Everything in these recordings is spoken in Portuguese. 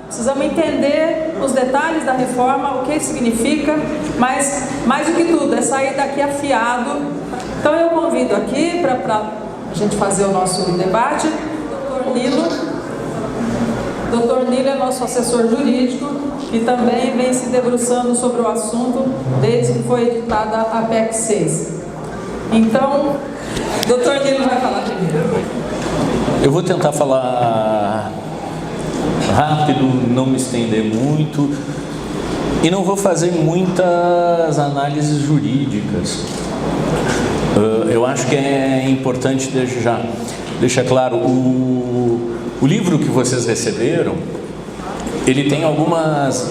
Precisamos entender os detalhes da reforma, o que significa, mas mais do que tudo, é sair daqui afiado. Então eu convido aqui para a gente fazer o nosso debate, o Dr. Nilo. Dr. Nilo é nosso assessor jurídico e também vem se debruçando sobre o assunto desde que foi editada a PEC 6. Então, Dr. Nilo vai falar primeiro. Eu vou tentar falar rápido, não me estender muito e não vou fazer muitas análises jurídicas. Eu acho que é importante desde já deixar claro, o livro que vocês receberam, ele tem algumas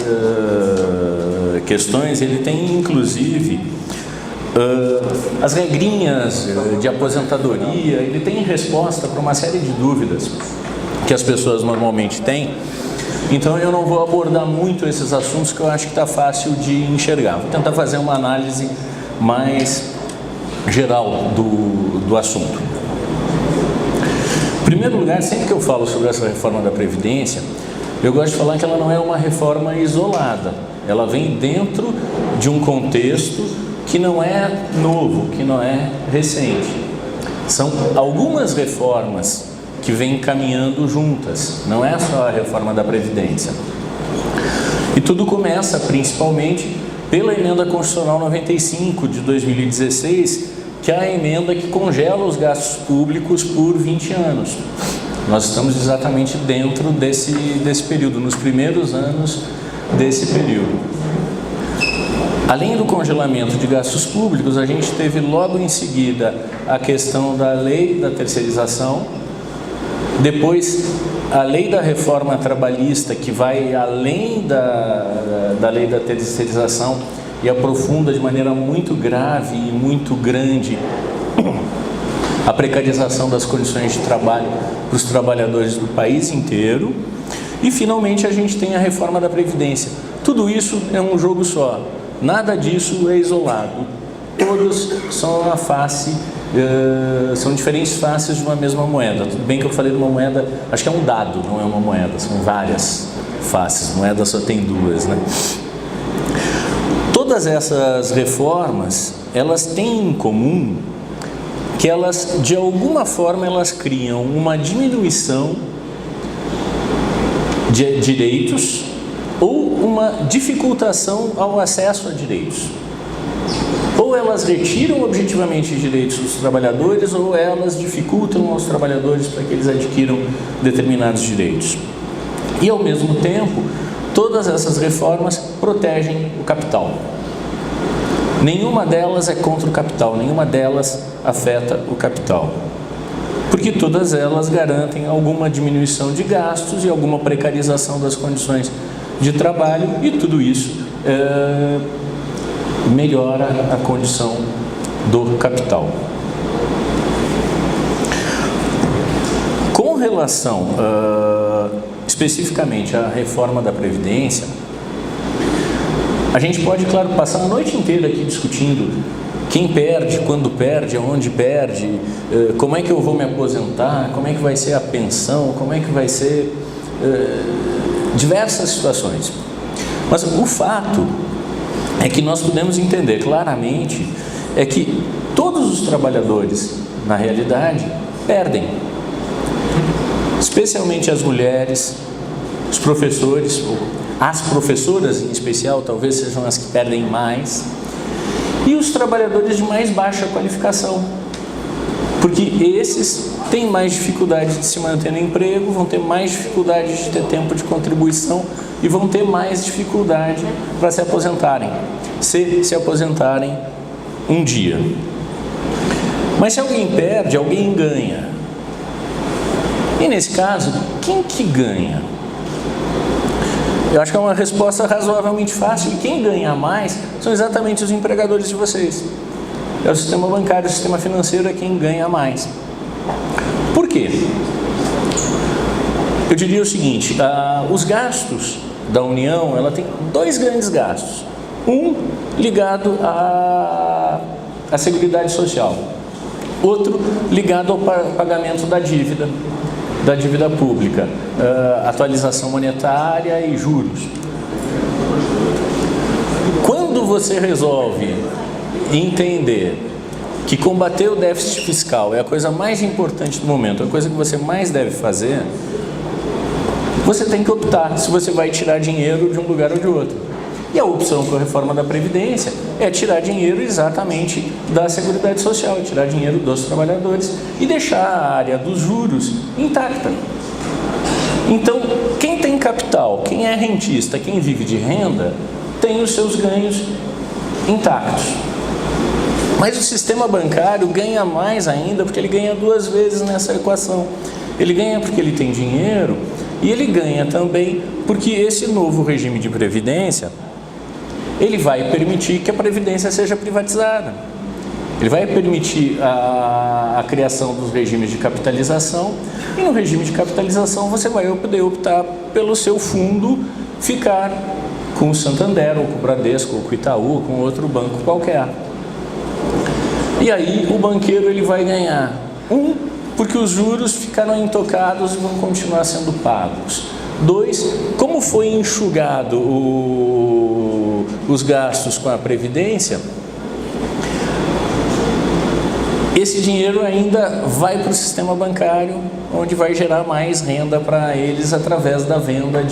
questões, ele tem inclusive as regrinhas de aposentadoria, ele tem resposta para uma série de dúvidas que as pessoas normalmente têm. Então eu não vou abordar muito esses assuntos que eu acho que está fácil de enxergar. Vou tentar fazer uma análise mais geral do assunto. Em primeiro lugar, sempre que eu falo sobre essa reforma da Previdência, eu gosto de falar que ela não é uma reforma isolada. Ela vem dentro de um contexto que não é novo, que não é recente. São algumas reformas que vêm caminhando juntas, não é só a reforma da Previdência. E tudo começa principalmente pela Emenda Constitucional 95 de 2016, que é a emenda que congela os gastos públicos por 20 anos. Nós estamos exatamente dentro desse período, nos primeiros anos desse período. Além do congelamento de gastos públicos, a gente teve logo em seguida a questão da lei da terceirização, depois a lei da reforma trabalhista, que vai além da lei da terceirização e aprofunda de maneira muito grave e muito grande a precarização das condições de trabalho para os trabalhadores do país inteiro. E finalmente a gente tem a reforma da Previdência. Tudo isso é um jogo só, nada disso é isolado, todos são uma face, são diferentes faces de uma mesma moeda. Tudo bem que eu falei de uma moeda, acho que é um dado, não é uma moeda, são várias faces, moeda só tem duas, né? Todas essas reformas, elas têm em comum que elas, de alguma forma, elas criam uma diminuição de direitos ou uma dificultação ao acesso a direitos. Ou elas retiram objetivamente direitos dos trabalhadores, ou elas dificultam aos trabalhadores para que eles adquiram determinados direitos. E, ao mesmo tempo, todas essas reformas protegem o capital. Nenhuma delas é contra o capital, nenhuma delas afeta o capital. Porque todas elas garantem alguma diminuição de gastos e alguma precarização das condições de trabalho, e tudo isso melhora a condição do capital. Com relação especificamente à reforma da Previdência, a gente pode, claro, passar a noite inteira aqui discutindo quem perde, quando perde, aonde perde, como é que eu vou me aposentar, como é que vai ser a pensão, como é que vai ser diversas situações. Mas o fato é que nós podemos entender claramente é que todos os trabalhadores, na realidade, perdem. Especialmente as mulheres, os professores, as professoras em especial, talvez sejam as que perdem mais, e os trabalhadores de mais baixa qualificação, porque esses têm mais dificuldade de se manter no emprego, vão ter mais dificuldade de ter tempo de contribuição e vão ter mais dificuldade para se aposentarem, se aposentarem um dia. Mas se alguém perde, alguém ganha. E nesse caso, quem que ganha? Eu acho que é uma resposta razoavelmente fácil, e quem ganha mais são exatamente os empregadores de vocês. É o sistema bancário, o sistema financeiro é quem ganha mais. Por quê? Eu diria o seguinte, os gastos da União, ela tem dois grandes gastos. Um ligado à Seguridade Social, outro ligado ao pagamento da dívida. da dívida pública, atualização monetária e juros. Quando você resolve entender que combater o déficit fiscal é a coisa mais importante do momento, a coisa que você mais deve fazer, você tem que optar se você vai tirar dinheiro de um lugar ou de outro. E a opção com a reforma da Previdência é tirar dinheiro exatamente da Seguridade Social, tirar dinheiro dos trabalhadores e deixar a área dos juros intacta. Então, quem tem capital, quem é rentista, quem vive de renda, tem os seus ganhos intactos. Mas o sistema bancário ganha mais ainda porque ele ganha duas vezes nessa equação. Ele ganha porque ele tem dinheiro e ele ganha também porque esse novo regime de previdência, ele vai permitir que a previdência seja privatizada. Ele vai permitir a criação dos regimes de capitalização e no regime de capitalização você vai poder optar pelo seu fundo ficar com o Santander, ou com o Bradesco, ou com o Itaú, ou com outro banco qualquer. E aí o banqueiro ele vai ganhar, porque os juros ficaram intocados e vão continuar sendo pagos. 2, como foi enxugado os gastos com a Previdência, esse dinheiro ainda vai para o sistema bancário, onde vai gerar mais renda para eles através da venda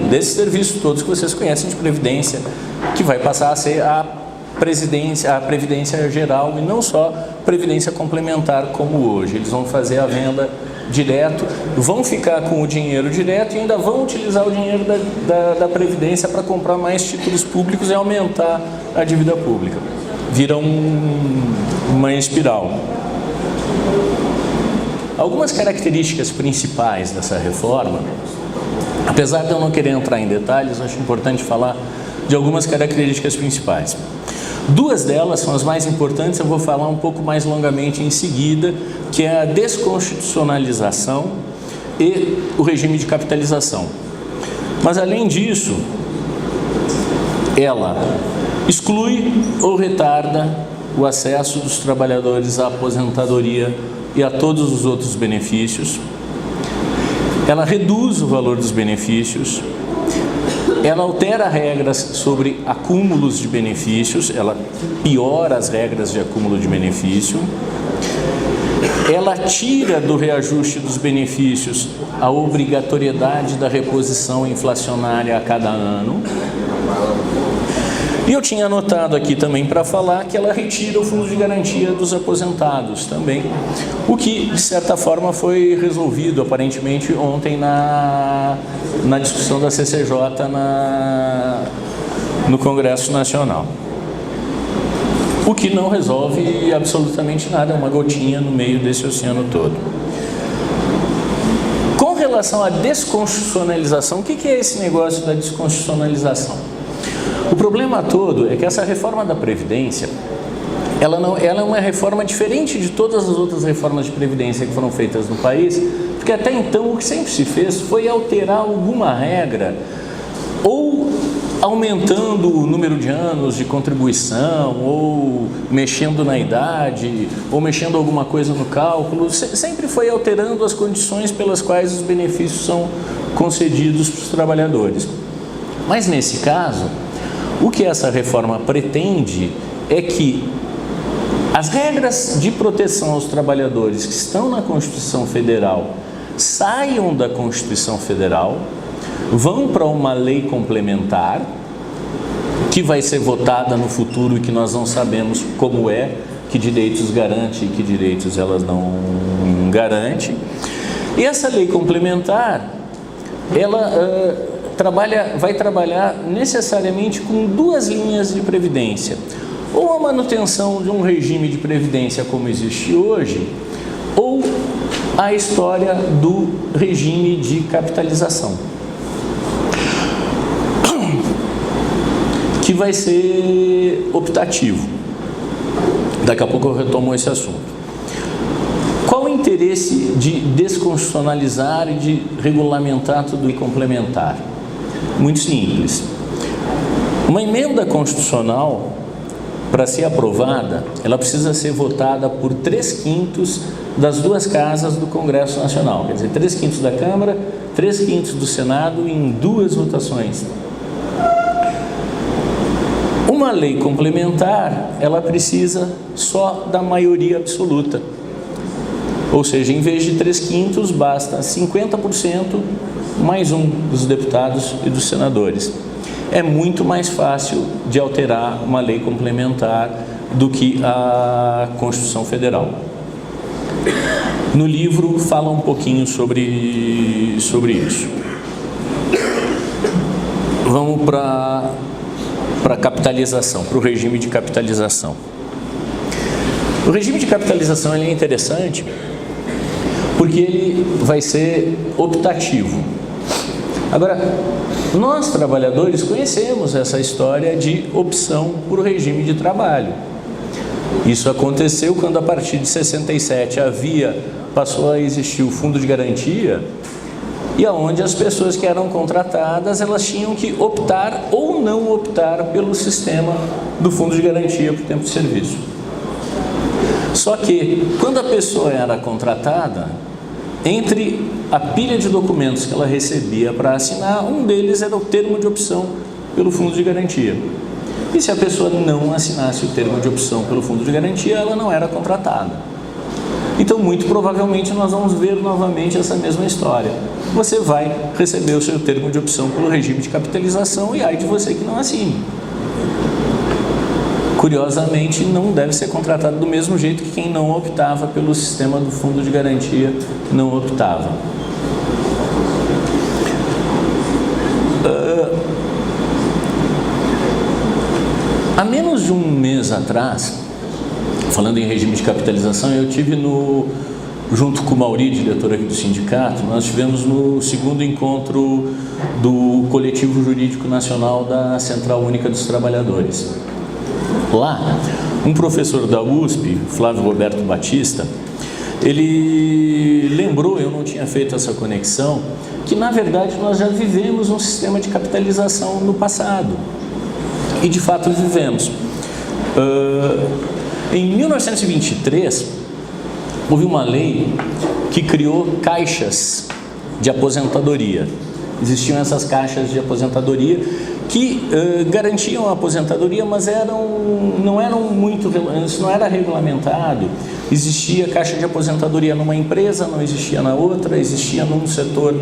desses serviços todos que vocês conhecem de Previdência, que vai passar a ser a Previdência Geral e não só Previdência Complementar como hoje. Eles vão fazer a venda direto, vão ficar com o dinheiro direto e ainda vão utilizar o dinheiro da Previdência para comprar mais títulos públicos e aumentar a dívida pública. Vira uma espiral. Algumas características principais dessa reforma, apesar de eu não querer entrar em detalhes, eu acho importante falar de algumas características principais. 2 delas são as mais importantes, eu vou falar um pouco mais longamente em seguida, que é a desconstitucionalização e o regime de capitalização. Mas além disso, ela exclui ou retarda o acesso dos trabalhadores à aposentadoria e a todos os outros benefícios. Ela reduz o valor dos benefícios. Ela altera regras sobre acúmulos de benefícios, ela piora as regras de acúmulo de benefício. Ela tira do reajuste dos benefícios a obrigatoriedade da reposição inflacionária a cada ano. E eu tinha anotado aqui também para falar que ela retira o fundo de garantia dos aposentados também, o que de certa forma foi resolvido aparentemente ontem na discussão da CCJ no Congresso Nacional. O que não resolve absolutamente nada, é uma gotinha no meio desse oceano todo. Com relação à desconstitucionalização, o que é esse negócio da desconstitucionalização? O problema todo é que essa reforma da Previdência, ela é uma reforma diferente de todas as outras reformas de Previdência que foram feitas no país, porque até então o que sempre se fez foi alterar alguma regra, ou aumentando o número de anos de contribuição, ou mexendo na idade, ou mexendo alguma coisa no cálculo, sempre foi alterando as condições pelas quais os benefícios são concedidos para os trabalhadores. Mas nesse caso, o que essa reforma pretende é que as regras de proteção aos trabalhadores que estão na Constituição Federal saiam da Constituição Federal, vão para uma lei complementar, que vai ser votada no futuro e que nós não sabemos como é, que direitos garante e que direitos elas não garante. E essa lei complementar, ela vai trabalhar necessariamente com 2 linhas de previdência. Ou a manutenção de um regime de previdência como existe hoje, ou a história do regime de capitalização, que vai ser optativo. Daqui a pouco eu retomo esse assunto. Qual o interesse de desconstitucionalizar e de regulamentar tudo e complementar? Muito simples. Uma emenda constitucional, para ser aprovada, ela precisa ser votada por 3/5 das duas casas do Congresso Nacional, quer dizer, 3/5 da Câmara, 3/5 do Senado em 2 votações. Uma lei complementar, ela precisa só da maioria absoluta, ou seja, em vez de 3/5, basta 50% mais um dos deputados e dos senadores. É muito mais fácil de alterar uma lei complementar do que a Constituição Federal. No livro fala um pouquinho sobre isso. Vamos para a capitalização, para o regime de capitalização. O regime de capitalização ele é interessante porque ele vai ser optativo. Agora, nós trabalhadores conhecemos essa história de opção por regime de trabalho. Isso aconteceu quando a partir de 67 passou a existir o Fundo de Garantia, e aonde as pessoas que eram contratadas, elas tinham que optar ou não optar pelo sistema do Fundo de Garantia por tempo de serviço. Só que, quando a pessoa era contratada, entre a pilha de documentos que ela recebia para assinar, um deles era o termo de opção pelo Fundo de Garantia. E se a pessoa não assinasse o termo de opção pelo Fundo de Garantia, ela não era contratada. Então, muito provavelmente, nós vamos ver novamente essa mesma história. Você vai receber o seu termo de opção pelo regime de capitalização e ai de você que não assine. Curiosamente, não deve ser contratado do mesmo jeito que quem não optava pelo sistema do Fundo de Garantia não optava. Há menos de um mês atrás, falando em regime de capitalização, eu tive junto com o Mauri, diretor aqui do sindicato, nós tivemos no segundo encontro do Coletivo Jurídico Nacional da Central Única dos Trabalhadores. Lá, um professor da USP, Flávio Roberto Batista, ele lembrou, eu não tinha feito essa conexão, que na verdade nós já vivemos um sistema de capitalização no passado. E de fato vivemos. Em 1923, houve uma lei que criou caixas de aposentadoria. Existiam essas caixas de aposentadoria que garantiam a aposentadoria, mas isso não era regulamentado. Existia caixa de aposentadoria numa empresa, não existia na outra, existia num setor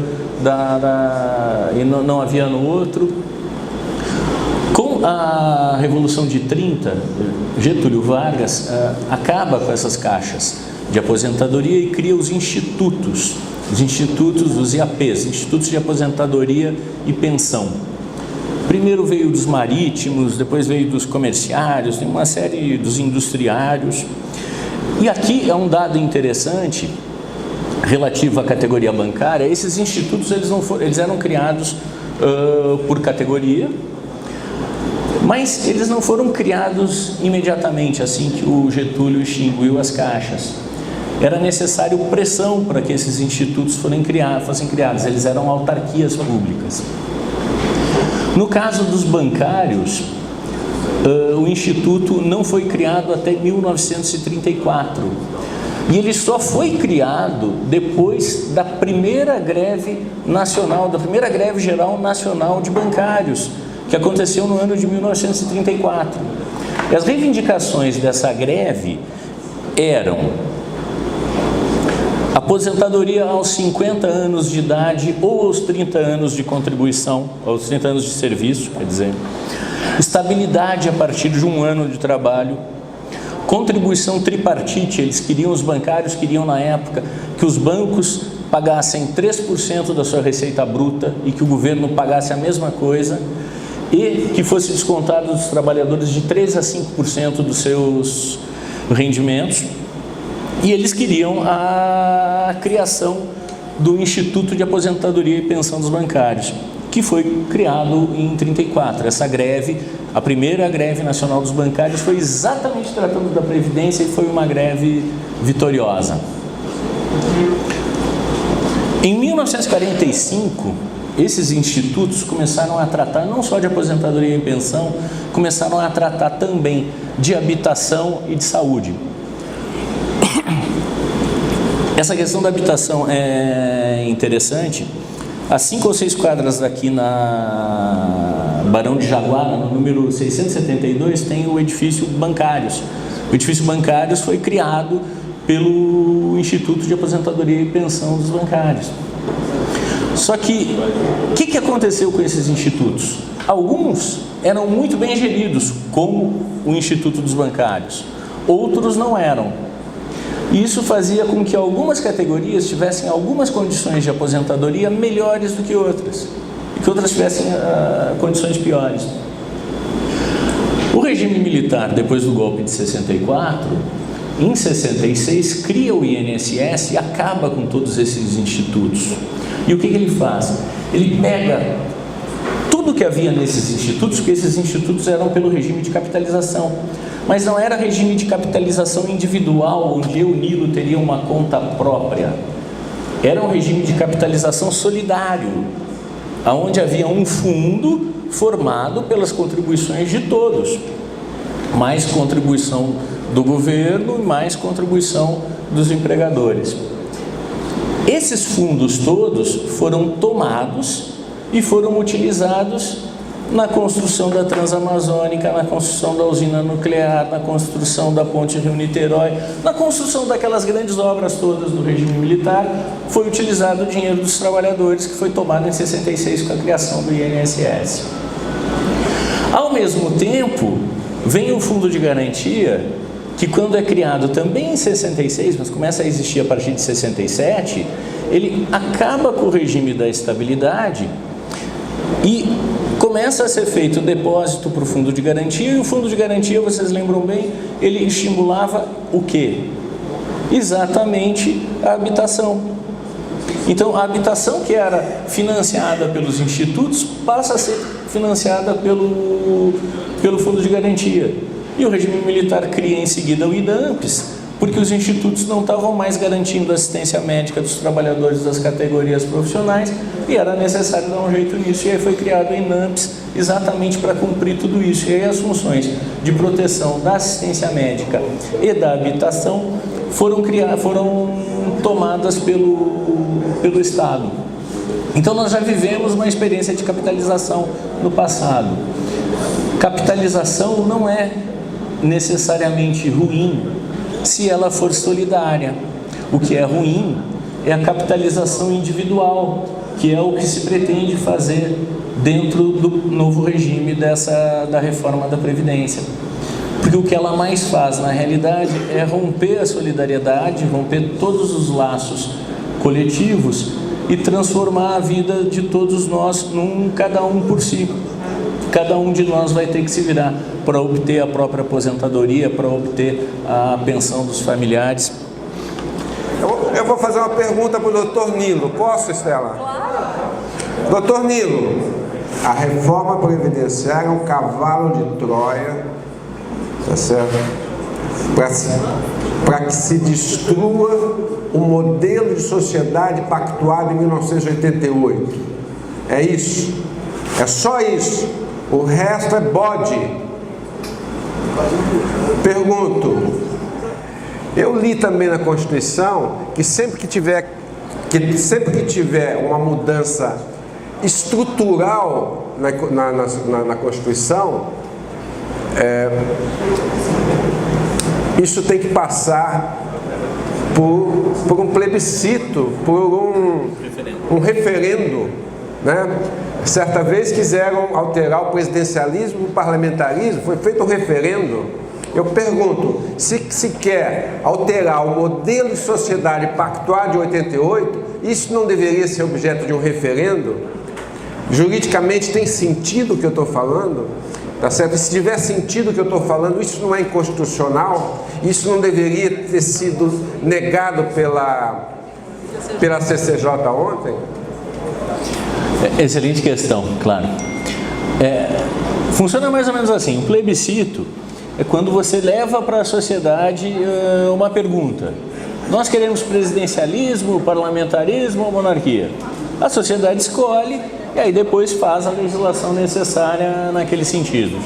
e não havia no outro. Com a Revolução de 30, Getúlio Vargas acaba com essas caixas de aposentadoria e cria os institutos, os IAPs, Institutos de Aposentadoria e Pensão. Primeiro veio dos marítimos, depois veio dos comerciários, tem uma série dos industriários. E aqui é um dado interessante relativo à categoria bancária. Esses institutos eles eram criados por categoria, mas eles não foram criados imediatamente, assim que o Getúlio extinguiu as caixas. Era necessário pressão para que esses institutos fossem criados, eles eram autarquias públicas. No caso dos bancários, o Instituto não foi criado até 1934. E ele só foi criado depois da primeira greve nacional, da primeira greve geral nacional de bancários, que aconteceu no ano de 1934. E as reivindicações dessa greve eram aposentadoria aos 50 anos de idade ou aos 30 anos de contribuição, aos 30 anos de serviço, quer dizer, estabilidade a partir de um ano de trabalho, contribuição tripartite. Os bancários queriam na época que os bancos pagassem 3% da sua receita bruta e que o governo pagasse a mesma coisa e que fosse descontado dos trabalhadores de 3% a 5% dos seus rendimentos. E eles queriam a criação do Instituto de Aposentadoria e Pensão dos Bancários, que foi criado em 1934. Essa greve, a primeira greve nacional dos bancários, foi exatamente tratando da Previdência e foi uma greve vitoriosa. Em 1945, esses institutos começaram a tratar não só de aposentadoria e pensão, começaram a tratar também de habitação e de saúde. Essa questão da habitação é interessante. A 5 ou 6 quadras daqui na Barão de Jaguara, no número 672, tem o edifício Bancários. O edifício Bancários foi criado pelo Instituto de Aposentadoria e Pensão dos Bancários. Só que, o que aconteceu com esses institutos? Alguns eram muito bem geridos, como o Instituto dos Bancários. Outros não eram. E isso fazia com que algumas categorias tivessem algumas condições de aposentadoria melhores do que outras. E que outras tivessem condições piores. O regime militar, depois do golpe de 64, em 66, cria o INSS e acaba com todos esses institutos. E o que ele faz? Ele pega tudo que havia nesses institutos, porque esses institutos eram pelo regime de capitalização, mas não era regime de capitalização individual, onde eu, Nilo, teria uma conta própria. Era um regime de capitalização solidário, onde havia um fundo formado pelas contribuições de todos, mais contribuição do governo e mais contribuição dos empregadores. Esses fundos todos foram tomados e foram utilizados na construção da Transamazônica, na construção da usina nuclear, na construção da ponte Rio-Niterói, na construção daquelas grandes obras todas do regime militar. Foi utilizado o dinheiro dos trabalhadores, que foi tomado em 66 com a criação do INSS. Ao mesmo tempo, vem o Fundo de Garantia, que quando é criado também em 66, mas começa a existir a partir de 67, ele acaba com o regime da estabilidade e começa a ser feito depósito para o Fundo de Garantia, e o Fundo de Garantia, vocês lembram bem, ele estimulava o quê? Exatamente a habitação. Então, a habitação que era financiada pelos institutos passa a ser financiada pelo Fundo de Garantia. E o regime militar cria em seguida o IDAMPS, porque os institutos não estavam mais garantindo assistência médica dos trabalhadores das categorias profissionais e era necessário dar um jeito nisso. E aí foi criado o INAMPS exatamente para cumprir tudo isso. E aí as funções de proteção da assistência médica e da habitação foram tomadas pelo Estado. Então nós já vivemos uma experiência de capitalização no passado. Capitalização não é necessariamente ruim se ela for solidária. O que é ruim é a capitalização individual, que é o que se pretende fazer dentro do novo regime da reforma da Previdência. Porque o que ela mais faz, na realidade, é romper a solidariedade, romper todos os laços coletivos e transformar a vida de todos nós num cada um por si. Cada um de nós vai ter que se virar para obter a própria aposentadoria, para obter a pensão dos familiares. Eu vou fazer uma pergunta para o doutor Nilo. Posso, Estela? Claro. Doutor Nilo, a reforma previdenciária é um cavalo de Troia, tá certo? Para que se destrua o modelo de sociedade pactuado em 1988. É isso. É só isso. O resto é bode. Pergunto, eu li também na Constituição que sempre que tiver uma mudança estrutural na Constituição, isso tem que passar por um plebiscito, por um referendo, né? Certa vez quiseram alterar o presidencialismo, o parlamentarismo, foi feito um referendo. Eu pergunto, se quer alterar o modelo de sociedade pactuado de 88, isso não deveria ser objeto de um referendo? Juridicamente tem sentido o que eu estou falando? Tá certo? E se tiver sentido o que eu estou falando, isso não é inconstitucional? Isso não deveria ter sido negado pela CCJ ontem? Excelente questão, claro. Funciona mais ou menos assim. Um plebiscito é quando você leva para a sociedade uma pergunta. Nós queremos presidencialismo, parlamentarismo ou monarquia? A sociedade escolhe e aí depois faz a legislação necessária naquele sentido.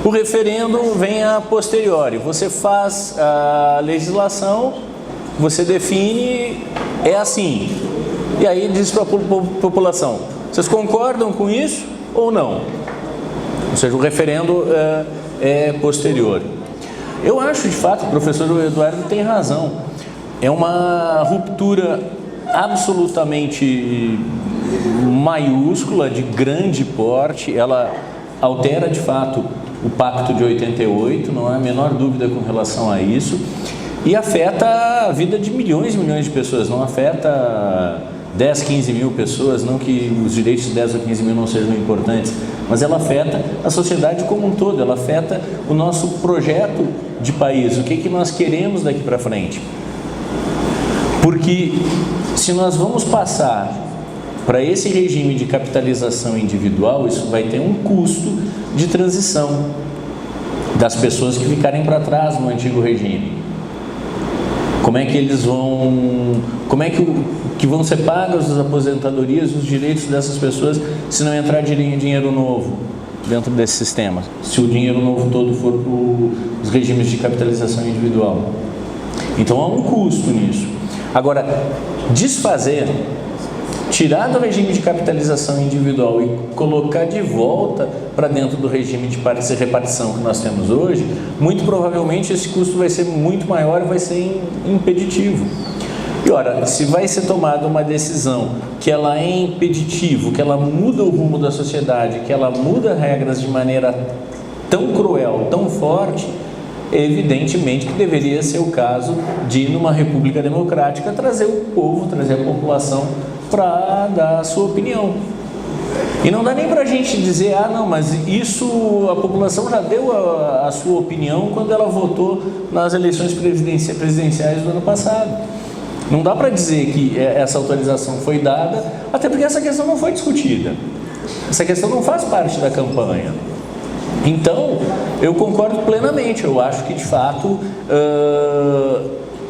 O referendo vem a posteriori, você faz a legislação, você define, é assim, e aí diz para a população, vocês concordam com isso ou não? Ou seja, o referendo é posterior. Eu acho, de fato, o professor Eduardo tem razão, é uma ruptura absolutamente maiúscula, de grande porte, ela altera, de fato, o Pacto de 88, não há a menor dúvida com relação a isso, e afeta a vida de milhões e milhões de pessoas, não afeta 10, 15 mil pessoas, não que os direitos de 10 ou 15 mil não sejam importantes, mas ela afeta a sociedade como um todo, ela afeta o nosso projeto de país, o que nós queremos daqui para frente. Porque se nós vamos passar para esse regime de capitalização individual, isso vai ter um custo de transição das pessoas que ficarem para trás no antigo regime. Como é que eles vão... Como é que vão ser pagas as aposentadorias e os direitos dessas pessoas se não entrar dinheiro novo dentro desse sistema? Se o dinheiro novo todo for para os regimes de capitalização individual. Então há um custo nisso. Agora, desfazer, tirar do regime de capitalização individual e colocar de volta para dentro do regime de repartição que nós temos hoje, muito provavelmente esse custo vai ser muito maior e vai ser impeditivo. E ora, se vai ser tomada uma decisão que ela é impeditivo, que ela muda o rumo da sociedade, que ela muda regras de maneira tão cruel, tão forte, evidentemente que deveria ser o caso de, numa república democrática, trazer o povo, trazer a população para dar a sua opinião. E não dá nem para a gente dizer, ah não, mas isso a população já deu a sua opinião quando ela votou nas eleições presidenciais do ano passado. Não dá para dizer que essa autorização foi dada, até porque essa questão não foi discutida. Essa questão não faz parte da campanha. Então, eu concordo plenamente, eu acho que de fato,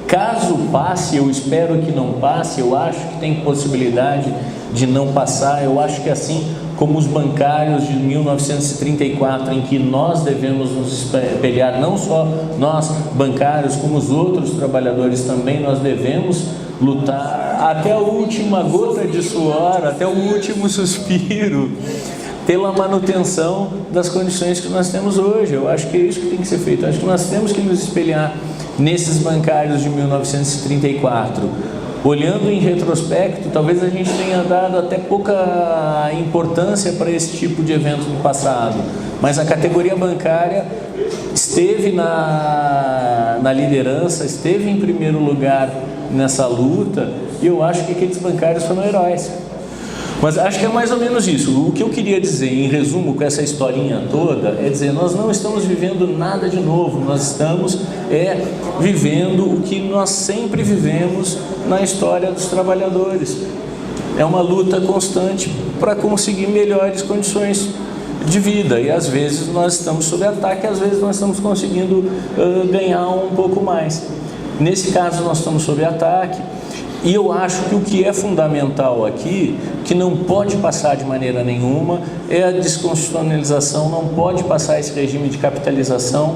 caso passe, eu espero que não passe, eu acho que tem possibilidade de não passar, eu acho que assim como os bancários de 1934, em que nós devemos nos espelhar, não só nós bancários, como os outros trabalhadores também, nós devemos lutar até a última gota de suor, até o último suspiro, pela manutenção das condições que nós temos hoje. Eu acho que é isso que tem que ser feito. Eu acho que nós temos que nos espelhar nesses bancários de 1934. Olhando em retrospecto, talvez a gente tenha dado até pouca importância para esse tipo de evento no passado, mas a categoria bancária esteve na liderança, esteve em primeiro lugar nessa luta, e eu acho que aqueles bancários foram heróis. Mas acho que é mais ou menos isso. O que eu queria dizer, em resumo, com essa historinha toda, é dizer, nós não estamos vivendo nada de novo, nós estamos vivendo o que nós sempre vivemos na história dos trabalhadores. É uma luta constante para conseguir melhores condições de vida, e às vezes nós estamos sob ataque, às vezes nós estamos conseguindo ganhar um pouco mais. Nesse caso nós estamos sob ataque, e eu acho que o que é fundamental aqui, que não pode passar de maneira nenhuma, é a desconstitucionalização, não pode passar esse regime de capitalização.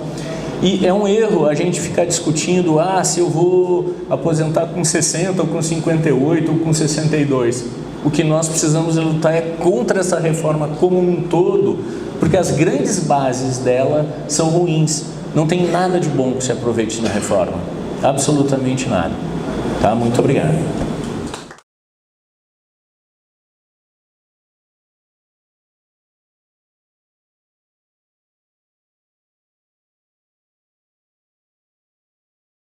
E é um erro a gente ficar discutindo, se eu vou aposentar com 60, ou com 58, ou com 62. O que nós precisamos lutar é contra essa reforma como um todo, porque as grandes bases dela são ruins. Não tem nada de bom que se aproveite na reforma, absolutamente nada. Tá? Muito obrigado.